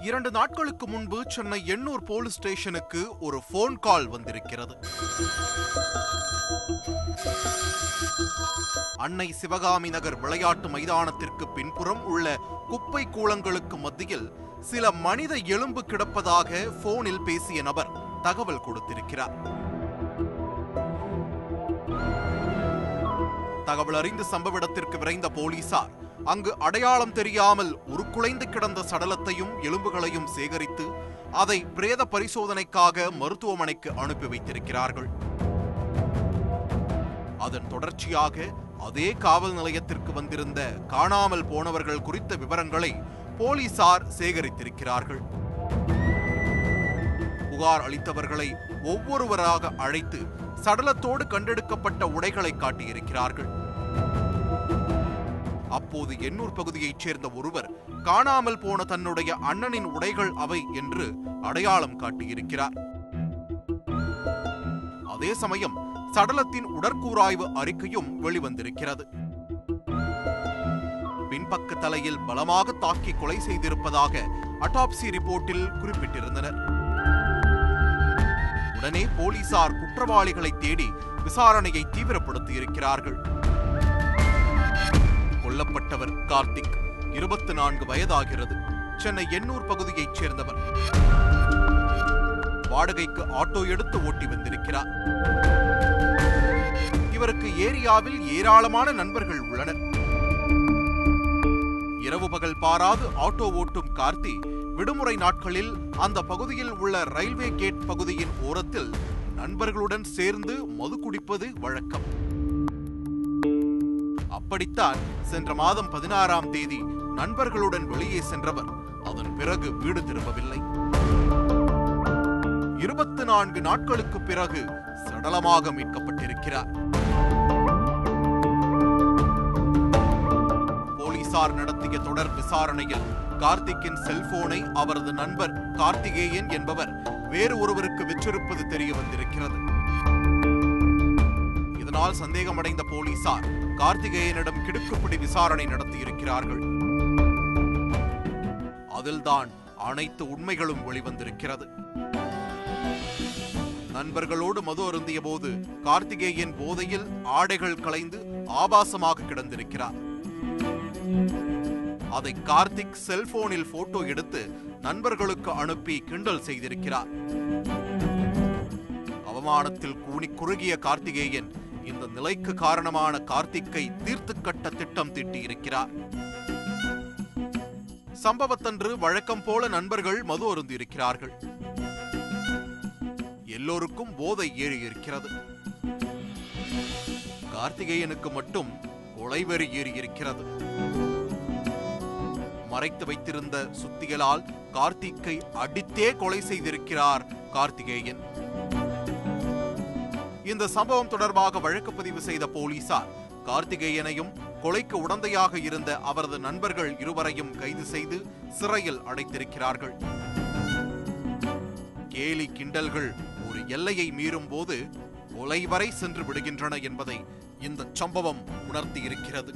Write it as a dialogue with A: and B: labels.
A: 2 நாட்களுக்கு முன்பு சென்னை எண்ணூர் போலீஸ் ஸ்டேஷனுக்கு ஒரு போன் கால் வந்திருக்கிறது. அன்னை சிவகாமி நகர் விளையாட்டு மைதானத்திற்கு பின்புறம் உள்ள குப்பை கூளங்களுக்கு மத்தியில் சில மனித எலும்பு கிடப்பதாக போனில் பேசிய நபர் தகவல் கொடுத்திருக்கிறார். தகவல் அறிந்து சம்பவ இடத்திற்கு விரைந்த போலீசார் அங்கு அடையாளம் தெரியாமல் உருக்குலைந்து கிடந்த சடலத்தையும் எலும்புகளையும் சேகரித்து அதை பிரேத பரிசோதனைக்காக மருத்துவமனைக்கு அனுப்பி வைத்திருக்கிறார்கள். அதன் தொடர்ச்சியாக அதே காவல் நிலையத்திற்கு வந்திருந்த காணாமல் போனவர்கள் குறித்த விவரங்களை போலீசார் சேகரித்திருக்கிறார்கள். புகார் அளித்தவர்களை ஒவ்வொருவராக அழைத்து சடலத்தோடு கண்டெடுக்கப்பட்ட உடைகளை காட்டியிருக்கிறார்கள். அப்போது எண்ணூர் பகுதியைச் சேர்ந்த ஒருவர் காணாமல் போன தன்னுடைய அண்ணனின் உடைகள் அவை என்று அடையாளம் காட்டியிருக்கிறார். அதே சமயம் சடலத்தின் உடற்கூறாய்வு அறிக்கையும் வெளிவந்திருக்கிறது. பின்பக்க தலையில் பலமாக தாக்கி கொலை செய்திருப்பதாக அட்டாப்சி ரிப்போர்ட்டில் குறிப்பிட்டிருந்தனர். உடனே போலீசார் குற்றவாளிகளை தேடி விசாரணையை தீவிரப்படுத்தியிருக்கிறார்கள். கொல்லப்பட்டவர் கார்த்திக், 24 வயதாகிறது. சென்னை எண்ணூர் பகுதியைச் சேர்ந்தவர். வாடகைக்கு ஆட்டோ எடுத்து ஓட்டி வந்திருக்கிறார். இவருக்கு ஏரியாவில் ஏராளமான நண்பர்கள் உள்ளனர். இரவு பகல் பாராது ஆட்டோ ஓட்டும் கார்த்தி விடுமுறை நாட்களில் அந்த பகுதியில் உள்ள ரயில்வே கேட் பகுதியின் ஓரத்தில் நண்பர்களுடன் சேர்ந்து மது குடிப்பது வழக்கம். அப்படித்தான் சென்ற மாதம் 16ஆம் தேதி நண்பர்களுடன் வெளியே சென்றவர் அதன் பிறகு வீடு திரும்பவில்லை. 24 நாட்களுக்கு பிறகு சடலமாக மீட்கப்பட்டிருக்கிறார். போலீசார் நடத்திய தொடர் விசாரணையில் கார்த்திக்கின் செல்போனை அவரது நண்பர் கார்த்திகேயன் என்பவர் வேறு ஒருவருக்கு விற்றிருப்பது தெரிய வந்திருக்கிறது. இதனால் சந்தேகமடைந்த போலீசார் கார்த்திகேயனிடம் கிடுக்குப்பிடி விசாரணை நடத்தியிருக்கிறார்கள். அதில்தான் அனைத்து உண்மைகளும் வெளிவந்திருக்கிறது. நண்பர்களோடு மது அருந்திய போது கார்த்திகேயன் போதையில் ஆடைகள் களைந்து ஆபாசமாக கிடந்திருக்கிறார். அதை கார்த்திக் செல்போனில் போட்டோ எடுத்து நண்பர்களுக்கு அனுப்பி கிண்டல் செய்திருக்கிறார். அவமானத்தில் கூனி குறுகிய கார்த்திகேயன் இந்த நிலைக்கு காரணமான கார்த்திக்கை தீர்த்து கட்ட திட்டம் தீட்டியிருக்கிறார். சம்பவத்தன்று வழக்கம் போல நண்பர்கள் மது அருந்தியிருக்கிறார்கள். எல்லோருக்கும் போதை ஏறியிருக்கிறது. கார்த்திகேயனுக்கு மட்டும் கொலைவெறி ஏறியிருக்கிறது. மறைத்து வைத்திருந்த சுத்திகளால் கார்த்திக்கை அடித்தே கொலை செய்திருக்கிறார் கார்த்திகேயன். இந்த சம்பவம் தொடர்பாக வழக்கு பதிவு செய்த போலீசார் கார்த்திகேயனையும் கொலைக்கு உடந்தையாக இருந்த அவரது நண்பர்கள் இருவரையும் கைது செய்து சிறையில் அடைத்திருக்கிறார்கள். கேலி கிண்டல்கள் ஒரு எல்லையை மீறும் போது கொலை வரை சென்று விடுகின்றன என்பதை இந்த சம்பவம் உணர்த்தியிருக்கிறது.